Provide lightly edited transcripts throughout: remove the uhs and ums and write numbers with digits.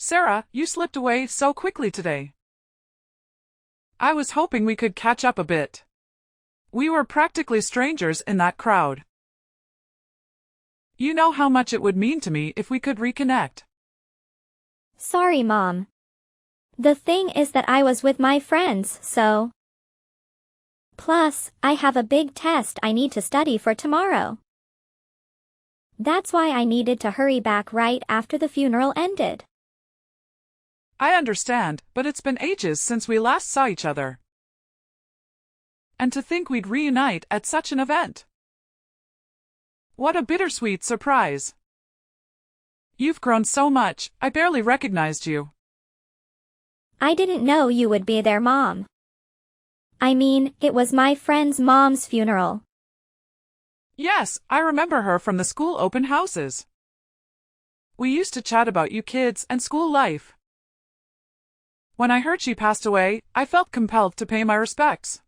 Sarah, you slipped away so quickly today. I was hoping we could catch up a bit. We were practically strangers in that crowd. You know how much it would mean to me if we could reconnect. Sorry, Mom. The thing is that I was with my friends, so. Plus, I have a big test I need to study for tomorrow. That's why I needed to hurry back right after the funeral ended. I understand, but it's been ages since we last saw each other. And to think we'd reunite at such an event. What a bittersweet surprise. You've grown so much, I barely recognized you. I didn't know you would be there, Mom. I mean, it was my friend's mom's funeral. Yes, I remember her from the school open houses. We used to chat about you kids and school life. When I heard she passed away, I felt compelled to pay my respects.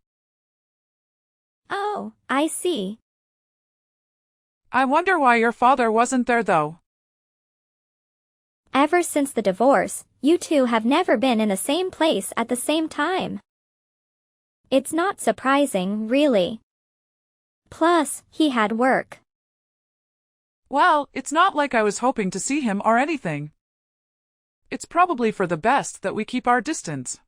Oh, I see. I wonder why your father wasn't there though. Ever since the divorce, you two have never been in the same place at the same time. It's not surprising, really. Plus, he had work. Well, it's not like I was hoping to see him or anything. It's probably for the best that we keep our distance.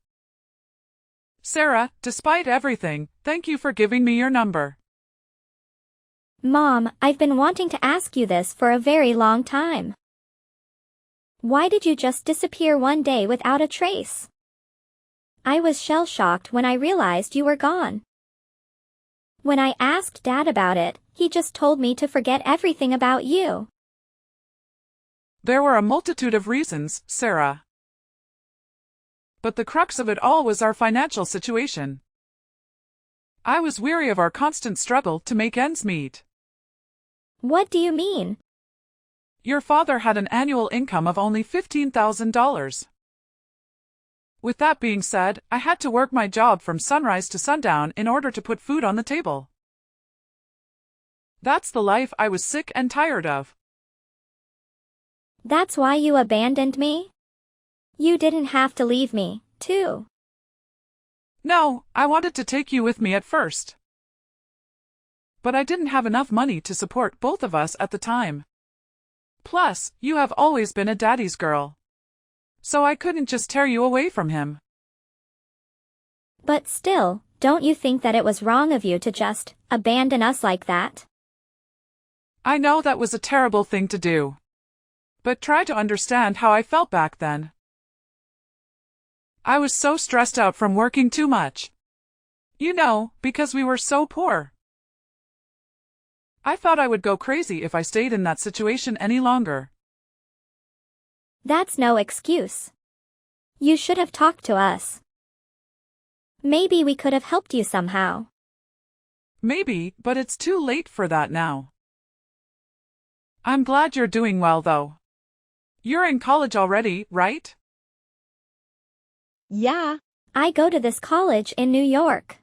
Sarah, despite everything, thank you for giving me your number. Mom, I've been wanting to ask you this for a very long time. Why did you just disappear one day without a trace? I was shell-shocked when I realized you were gone. When I asked Dad about it, he just told me to forget everything about you. There were a multitude of reasons, Sarah. But the crux of it all was our financial situation. I was weary of our constant struggle to make ends meet. What do you mean? Your father had an annual income of only $15,000. With that being said, I had to work my job from sunrise to sundown in order to put food on the table. That's the life I was sick and tired of. That's why you abandoned me? You didn't have to leave me, too. No, I wanted to take you with me at first. But I didn't have enough money to support both of us at the time. Plus, you have always been a daddy's girl. So I couldn't just tear you away from him. But still, don't you think that it was wrong of you to just abandon us like that? I know that was a terrible thing to do. But try to understand how I felt back then. I was so stressed out from working too much. You know, because we were so poor. I thought I would go crazy if I stayed in that situation any longer. That's no excuse. You should have talked to us. Maybe we could have helped you somehow. Maybe, but it's too late for that now. I'm glad you're doing well though. You're in college already, right? Yeah. I go to this college in New York.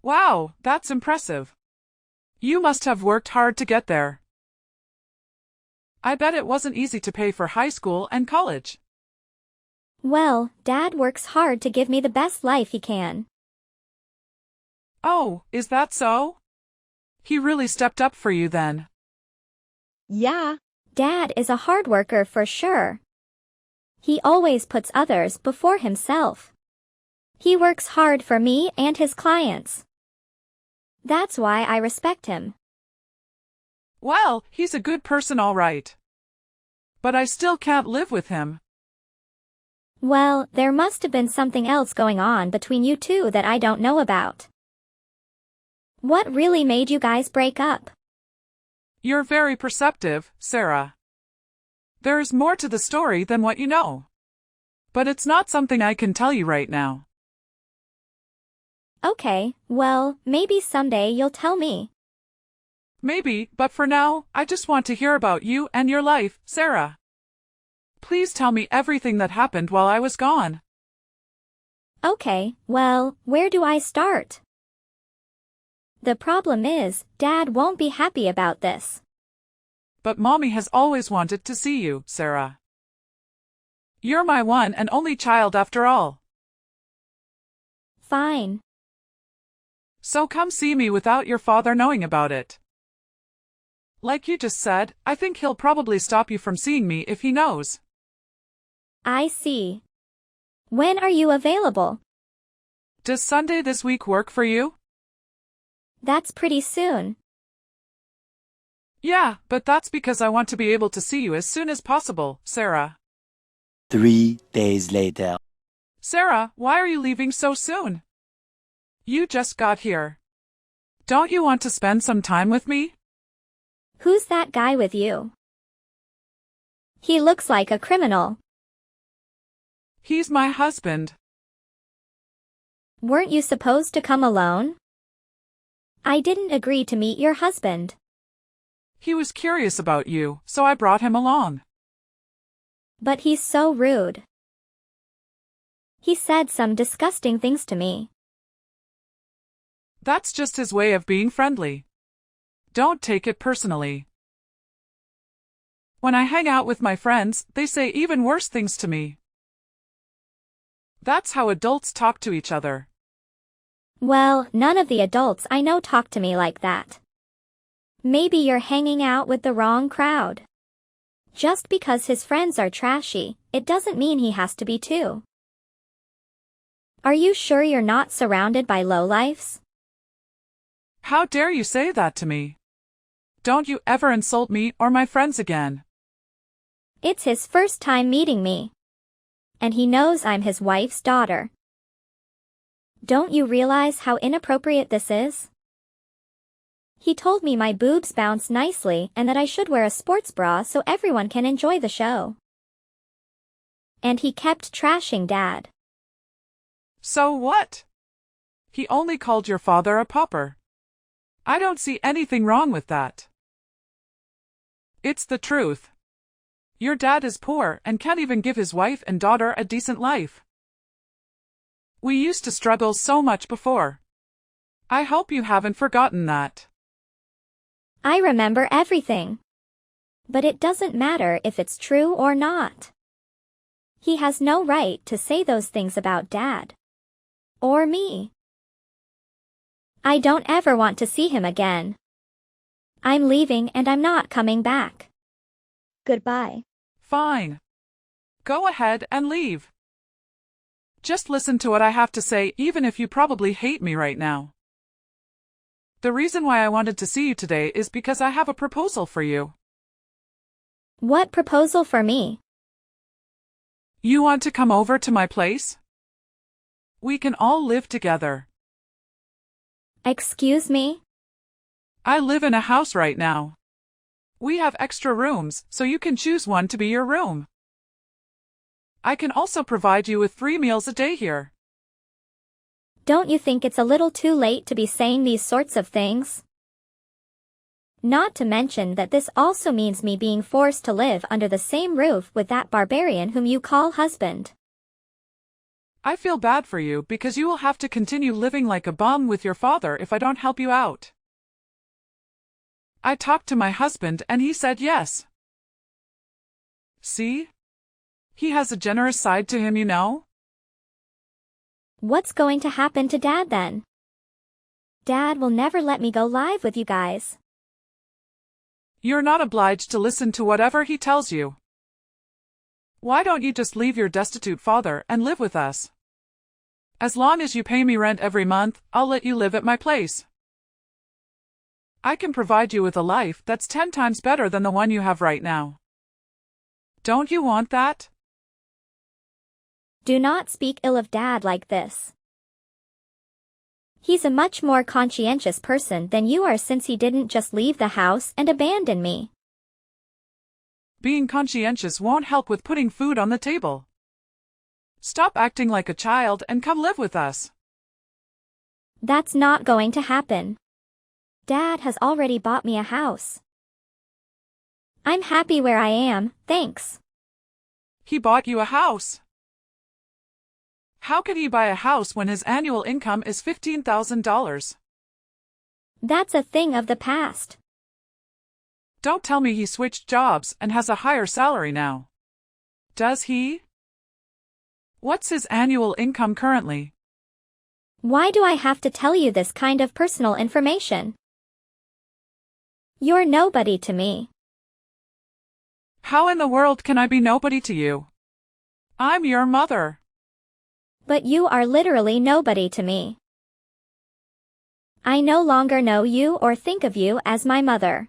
Wow, that's impressive. You must have worked hard to get there. I bet it wasn't easy to pay for high school and college. Well, Dad works hard to give me the best life he can. Oh, is that so? He really stepped up for you then. Yeah. Dad is a hard worker for sure. He always puts others before himself. He works hard for me and his clients. That's why I respect him. Well, he's a good person all right. But I still can't live with him. Well, there must have been something else going on between you two that I don't know about. What really made you guys break up? You're very perceptive, Sarah. There's more to the story than what you know. But it's not something I can tell you right now. Okay, well, maybe someday you'll tell me. Maybe, but for now, I just want to hear about you and your life, Sarah. Please tell me everything that happened while I was gone. Okay, well, where do I start? The problem is, Dad won't be happy about this. But Mommy has always wanted to see you, Sarah. You're my one and only child after all. Fine. So come see me without your father knowing about it. Like you just said, I think he'll probably stop you from seeing me if he knows. I see. When are you available? Does Sunday this week work for you? That's pretty soon. Yeah, but that's because I want to be able to see you as soon as possible, Sarah. 3 days later. Sarah, why are you leaving so soon? You just got here. Don't you want to spend some time with me? Who's that guy with you? He looks like a criminal. He's my husband. Weren't you supposed to come alone? I didn't agree to meet your husband. He was curious about you, so I brought him along. But he's so rude. He said some disgusting things to me. That's just his way of being friendly. Don't take it personally. When I hang out with my friends, they say even worse things to me. That's how adults talk to each other. Well, none of the adults I know talk to me like that. Maybe you're hanging out with the wrong crowd. Just because his friends are trashy, it doesn't mean he has to be too. Are you sure you're not surrounded by lowlifes? How dare you say that to me? Don't you ever insult me or my friends again. It's his first time meeting me. And he knows I'm his wife's daughter. Don't you realize how inappropriate this is? He told me my boobs bounce nicely and that I should wear a sports bra so everyone can enjoy the show. And he kept trashing Dad. So what? He only called your father a pauper. I don't see anything wrong with that. It's the truth. Your dad is poor and can't even give his wife and daughter a decent life. We used to struggle so much before. I hope you haven't forgotten that. I remember everything. But it doesn't matter if it's true or not. He has no right to say those things about Dad. Or me. I don't ever want to see him again. I'm leaving and I'm not coming back. Goodbye. Fine. Go ahead and leave. Just listen to what I have to say, even if you probably hate me right now. The reason why I wanted to see you today is because I have a proposal for you. What proposal for me? You want to come over to my place? We can all live together. Excuse me? I live in a house right now. We have extra rooms, so you can choose one to be your room. I can also provide you with 3 meals a day here. Don't you think it's a little too late to be saying these sorts of things? Not to mention that this also means me being forced to live under the same roof with that barbarian whom you call husband. I feel bad for you because you will have to continue living like a bum with your father if I don't help you out. I talked to my husband and he said yes. See? He has a generous side to him, you know? What's going to happen to Dad then? Dad will never let me go live with you guys. You're not obliged to listen to whatever he tells you. Why don't you just leave your destitute father and live with us? As long as you pay me rent every month, I'll let you live at my place. I can provide you with a life that's 10 times better than the one you have right now. Don't you want that? Do not speak ill of Dad like this. He's a much more conscientious person than you are since he didn't just leave the house and abandon me. Being conscientious won't help with putting food on the table. Stop acting like a child and come live with us. That's not going to happen. Dad has already bought me a house. I'm happy where I am, thanks. He bought you a house. How could he buy a house when his annual income is $15,000? That's a thing of the past. Don't tell me he switched jobs and has a higher salary now. Does he? What's his annual income currently? Why do I have to tell you this kind of personal information? You're nobody to me. How in the world can I be nobody to you? I'm your mother. But you are literally nobody to me. I no longer know you or think of you as my mother.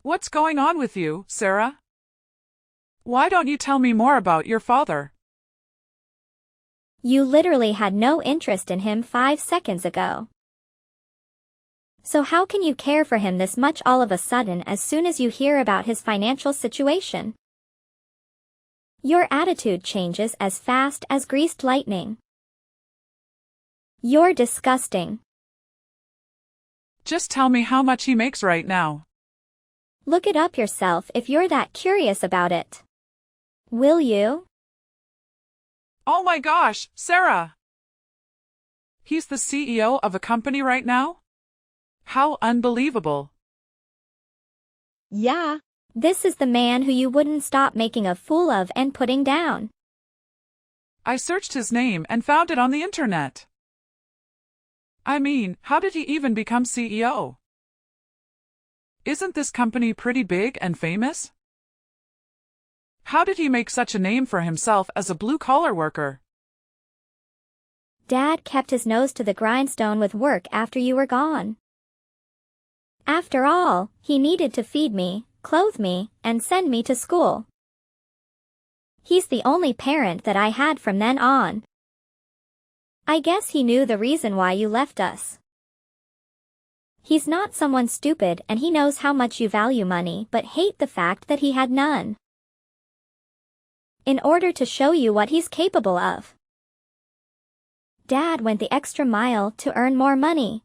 What's going on with you, Sarah? Why don't you tell me more about your father? You literally had no interest in him 5 seconds ago. So how can you care for him this much all of a sudden as soon as you hear about his financial situation? Your attitude changes as fast as greased lightning. You're disgusting. Just tell me how much he makes right now. Look it up yourself if you're that curious about it. Will you? Oh my gosh, Sarah! He's the CEO of a company right now? How unbelievable. Yeah. This is the man who you wouldn't stop making a fool of and putting down. I searched his name and found it on the internet. I mean, how did he even become CEO? Isn't this company pretty big and famous? How did he make such a name for himself as a blue-collar worker? Dad kept his nose to the grindstone with work after you were gone. After all, he needed to feed me, clothe me, and send me to school. He's the only parent that I had from then on. I guess he knew the reason why you left us. He's not someone stupid and he knows how much you value money but hate the fact that he had none. In order to show you what he's capable of, Dad went the extra mile to earn more money.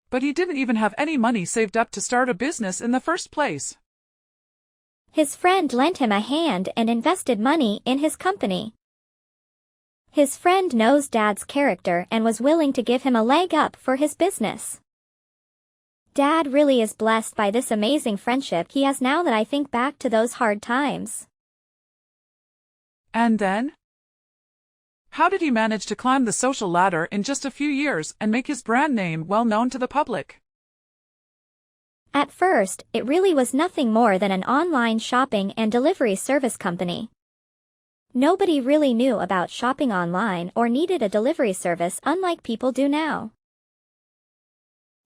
But he didn't even have any money saved up to start a business in the first place. His friend lent him a hand and invested money in his company. His friend knows Dad's character and was willing to give him a leg up for his business. Dad really is blessed by this amazing friendship he has now that I think back to those hard times. And then? How did he manage to climb the social ladder in just a few years and make his brand name well known to the public? At first, it really was nothing more than an online shopping and delivery service company. Nobody really knew about shopping online or needed a delivery service unlike people do now.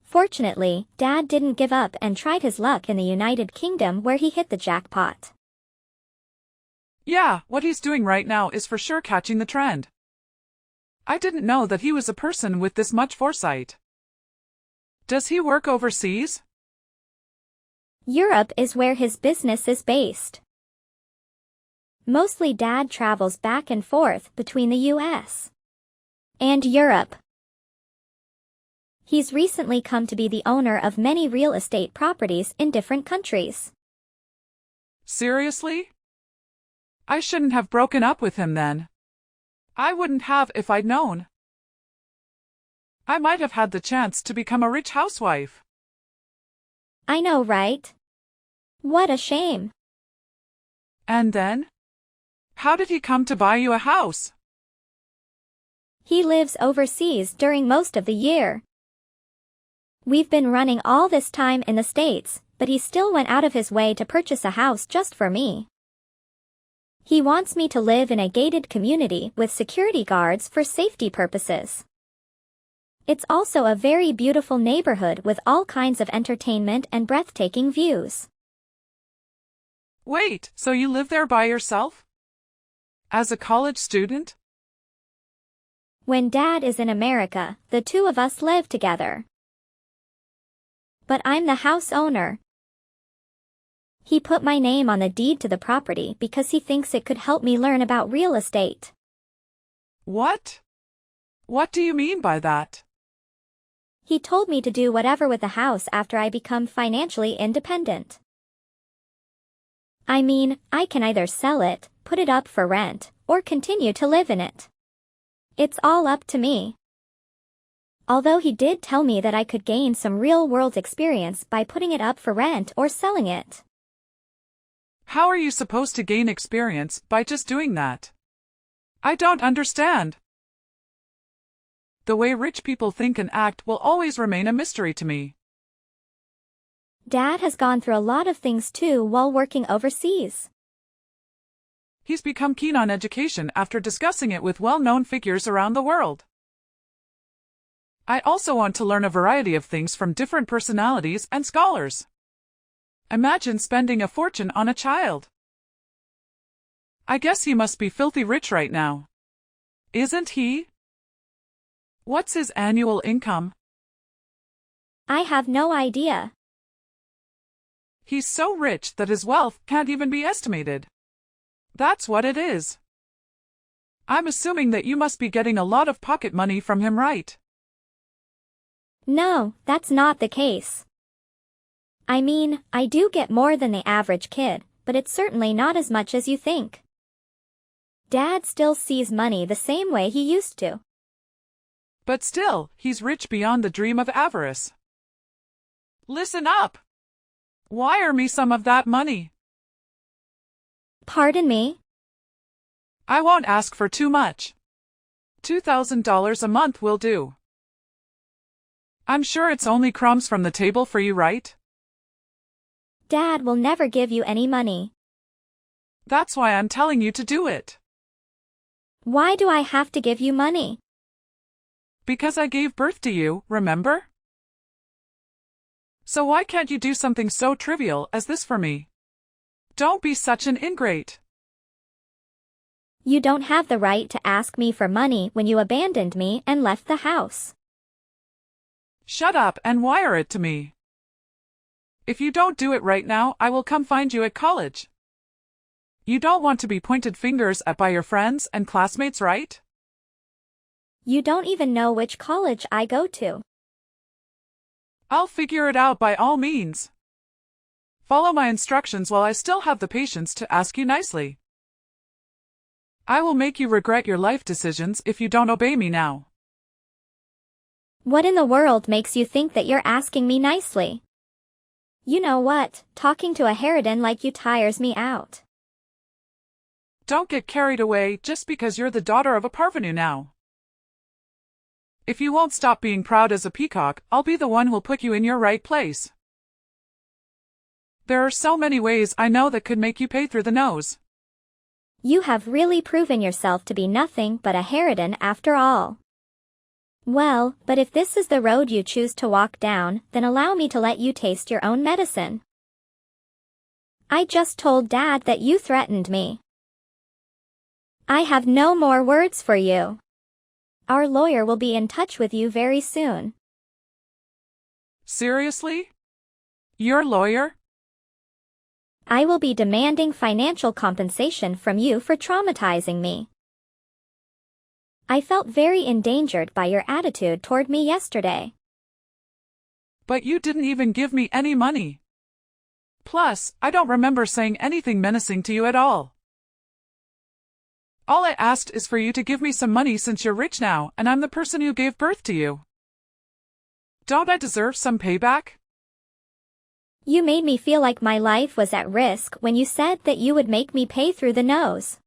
Fortunately, Dad didn't give up and tried his luck in the United Kingdom where he hit the jackpot. Yeah, what he's doing right now is for sure catching the trend. I didn't know that he was a person with this much foresight. Does he work overseas? Europe is where his business is based. Mostly Dad travels back and forth between the US and Europe. He's recently come to be the owner of many real estate properties in different countries. Seriously? I shouldn't have broken up with him then. I wouldn't have if I'd known. I might have had the chance to become a rich housewife. I know, right? What a shame. And then? How did he come to buy you a house? He lives overseas during most of the year. We've been running all this time in the States, but he still went out of his way to purchase a house just for me. He wants me to live in a gated community with security guards for safety purposes. It's also a very beautiful neighborhood with all kinds of entertainment and breathtaking views. Wait, so you live there by yourself? As a college student? When Dad is in America, the two of us live together. But I'm the house owner. He put my name on the deed to the property because he thinks it could help me learn about real estate. What? What do you mean by that? He told me to do whatever with the house after I become financially independent. I mean, I can either sell it, put it up for rent, or continue to live in it. It's all up to me. Although he did tell me that I could gain some real-world experience by putting it up for rent or selling it. How are you supposed to gain experience by just doing that? I don't understand. The way rich people think and act will always remain a mystery to me. Dad has gone through a lot of things too while working overseas. He's become keen on education after discussing it with well-known figures around the world. I also want to learn a variety of things from different personalities and scholars. Imagine spending a fortune on a child. I guess he must be filthy rich right now. Isn't he? What's his annual income? I have no idea. He's so rich that his wealth can't even be estimated. That's what it is. I'm assuming that you must be getting a lot of pocket money from him, right? No, that's not the case. I mean, I do get more than the average kid, but it's certainly not as much as you think. Dad still sees money the same way he used to. But still, he's rich beyond the dream of avarice. Listen up! Wire me some of that money. Pardon me? I won't ask for too much. $2,000 a month will do. I'm sure it's only crumbs from the table for you, right? Dad will never give you any money. That's why I'm telling you to do it. Why do I have to give you money? Because I gave birth to you, remember? So why can't you do something so trivial as this for me? Don't be such an ingrate. You don't have the right to ask me for money when you abandoned me and left the house. Shut up and wire it to me. If you don't do it right now, I will come find you at college. You don't want to be pointed fingers at by your friends and classmates, right? You don't even know which college I go to. I'll figure it out by all means. Follow my instructions while I still have the patience to ask you nicely. I will make you regret your life decisions if you don't obey me now. What in the world makes you think that you're asking me nicely? You know what, talking to a harridan like you tires me out. Don't get carried away just because you're the daughter of a parvenu now. If you won't stop being proud as a peacock, I'll be the one who'll put you in your right place. There are so many ways I know that could make you pay through the nose. You have really proven yourself to be nothing but a harridan after all. Well, but if this is the road you choose to walk down, then allow me to let you taste your own medicine. I just told Dad that you threatened me. I have no more words for you. Our lawyer will be in touch with you very soon. Seriously? Your lawyer? I will be demanding financial compensation from you for traumatizing me. I felt very endangered by your attitude toward me yesterday. But you didn't even give me any money. Plus, I don't remember saying anything menacing to you at all. All I asked is for you to give me some money since you're rich now and I'm the person who gave birth to you. Don't I deserve some payback? You made me feel like my life was at risk when you said that you would make me pay through the nose.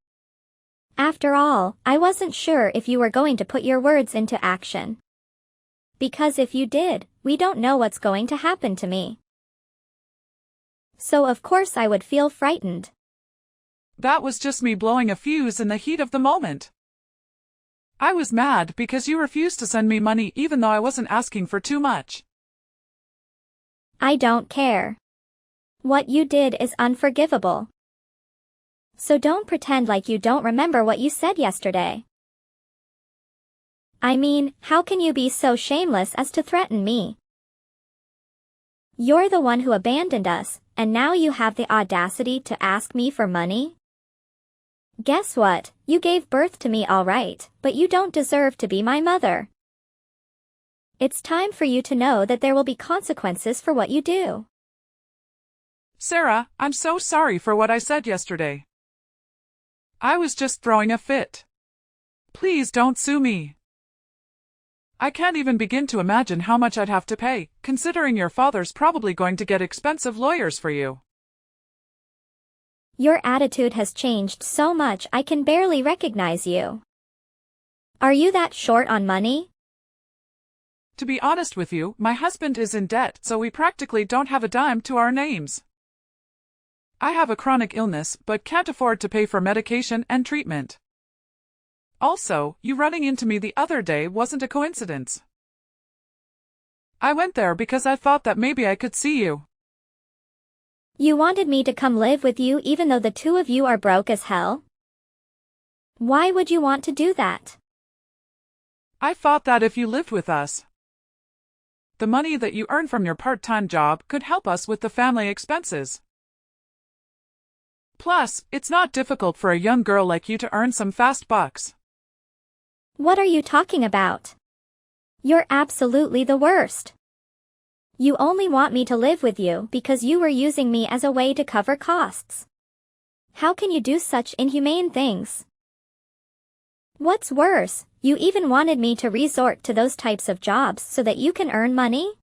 After all, I wasn't sure if you were going to put your words into action. Because if you did, we don't know what's going to happen to me. So of course I would feel frightened. That was just me blowing a fuse in the heat of the moment. I was mad because you refused to send me money even though I wasn't asking for too much. I don't care. What you did is unforgivable. So don't pretend like you don't remember what you said yesterday. I mean, how can you be so shameless as to threaten me? You're the one who abandoned us, and now you have the audacity to ask me for money? Guess what? You gave birth to me all right, but you don't deserve to be my mother. It's time for you to know that there will be consequences for what you do. Sarah, I'm so sorry for what I said yesterday. I was just throwing a fit. Please don't sue me. I can't even begin to imagine how much I'd have to pay, considering your father's probably going to get expensive lawyers for you. Your attitude has changed so much I can barely recognize you. Are you that short on money? To be honest with you, my husband is in debt, so we practically don't have a dime to our names. I have a chronic illness, but can't afford to pay for medication and treatment. Also, you running into me the other day wasn't a coincidence. I went there because I thought that maybe I could see you. You wanted me to come live with you even though the two of you are broke as hell? Why would you want to do that? I thought that if you lived with us, the money that you earn from your part-time job could help us with the family expenses. Plus, it's not difficult for a young girl like you to earn some fast bucks. What are you talking about? You're absolutely the worst. You only want me to live with you because you were using me as a way to cover costs. How can you do such inhumane things? What's worse, you even wanted me to resort to those types of jobs so that you can earn money?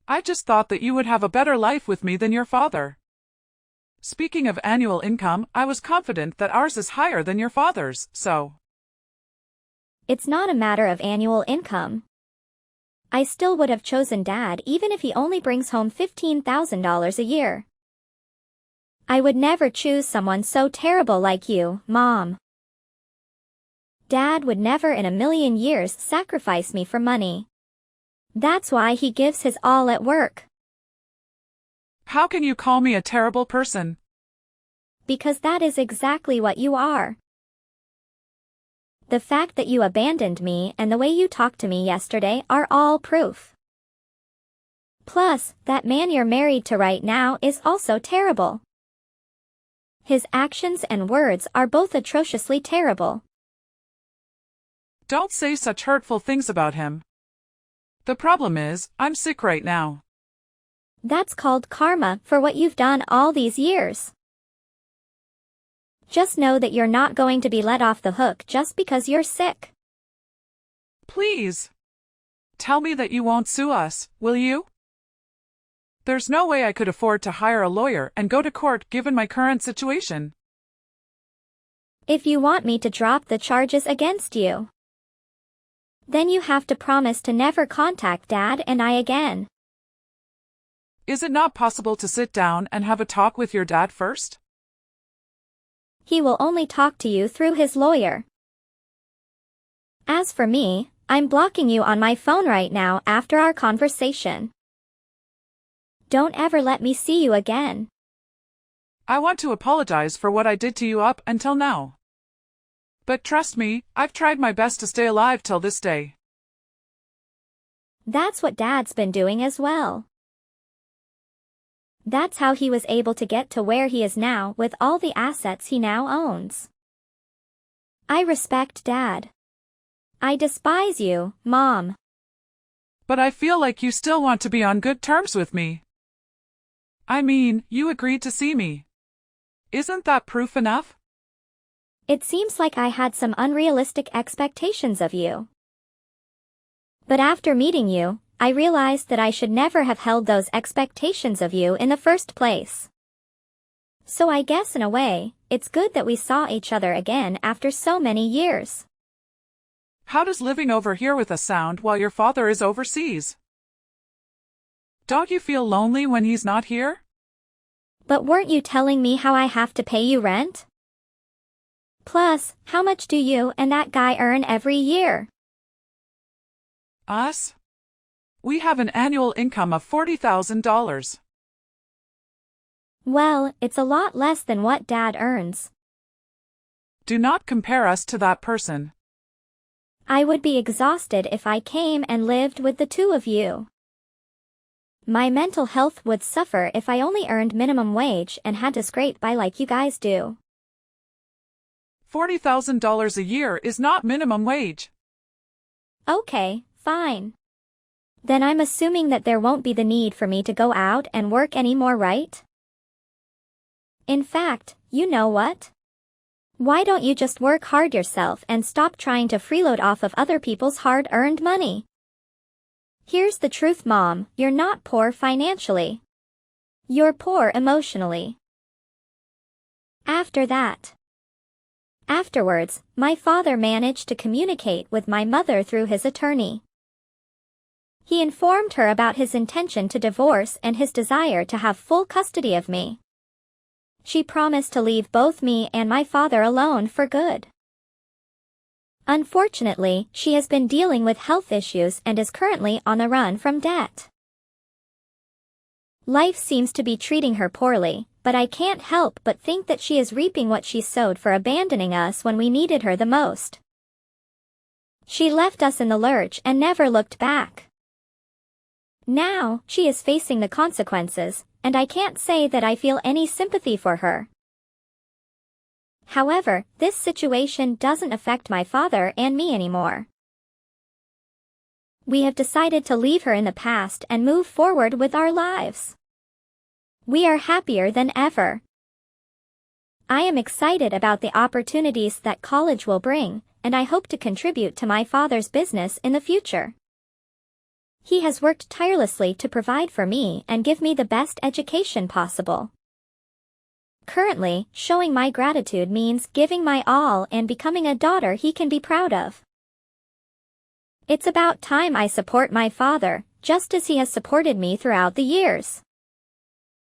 I just thought that you would have a better life with me than your father. Speaking of annual income, I was confident that ours is higher than your father's, so. It's not a matter of annual income. I still would have chosen Dad even if he only brings home $15,000 a year. I would never choose someone so terrible like you, Mom. Dad would never in a million years sacrifice me for money. That's why he gives his all at work. How can you call me a terrible person? Because that is exactly what you are. The fact that you abandoned me and the way you talked to me yesterday are all proof. Plus, that man you're married to right now is also terrible. His actions and words are both atrociously terrible. Don't say such hurtful things about him. The problem is, I'm sick right now. That's called karma for what you've done all these years. Just know that you're not going to be let off the hook just because you're sick. Please. Tell me that you won't sue us, will you? There's no way I could afford to hire a lawyer and go to court given my current situation. If you want me to drop the charges against you, then you have to promise to never contact Dad and I again. Is it not possible to sit down and have a talk with your dad first? He will only talk to you through his lawyer. As for me, I'm blocking you on my phone right now after our conversation. Don't ever let me see you again. I want to apologize for what I did to you up until now. But trust me, I've tried my best to stay alive till this day. That's what Dad's been doing as well. That's how he was able to get to where he is now with all the assets he now owns. I respect Dad. I despise you, Mom. But I feel like you still want to be on good terms with me. I mean, you agreed to see me. Isn't that proof enough? It seems like I had some unrealistic expectations of you. But after meeting you, I realized that I should never have held those expectations of you in the first place. So I guess in a way, it's good that we saw each other again after so many years. How does living over here with us sound while your father is overseas? Don't you feel lonely when he's not here? But weren't you telling me how I have to pay you rent? Plus, how much do you and that guy earn every year? Us? We have an annual income of $40,000. Well, it's a lot less than what Dad earns. Do not compare us to that person. I would be exhausted if I came and lived with the two of you. My mental health would suffer if I only earned minimum wage and had to scrape by like you guys do. $40,000 a year is not minimum wage. Okay, fine. Then I'm assuming that there won't be the need for me to go out and work anymore, right? In fact, you know what? Why don't you just work hard yourself and stop trying to freeload off of other people's hard-earned money? Here's the truth, Mom, you're not poor financially. You're poor emotionally. Afterwards, my father managed to communicate with my mother through his attorney. He informed her about his intention to divorce and his desire to have full custody of me. She promised to leave both me and my father alone for good. Unfortunately, she has been dealing with health issues and is currently on the run from debt. Life seems to be treating her poorly, but I can't help but think that she is reaping what she sowed for abandoning us when we needed her the most. She left us in the lurch and never looked back. Now, she is facing the consequences, and I can't say that I feel any sympathy for her. However, this situation doesn't affect my father and me anymore. We have decided to leave her in the past and move forward with our lives. We are happier than ever. I am excited about the opportunities that college will bring, and I hope to contribute to my father's business in the future. He has worked tirelessly to provide for me and give me the best education possible. Currently, showing my gratitude means giving my all and becoming a daughter he can be proud of. It's about time I support my father, just as he has supported me throughout the years.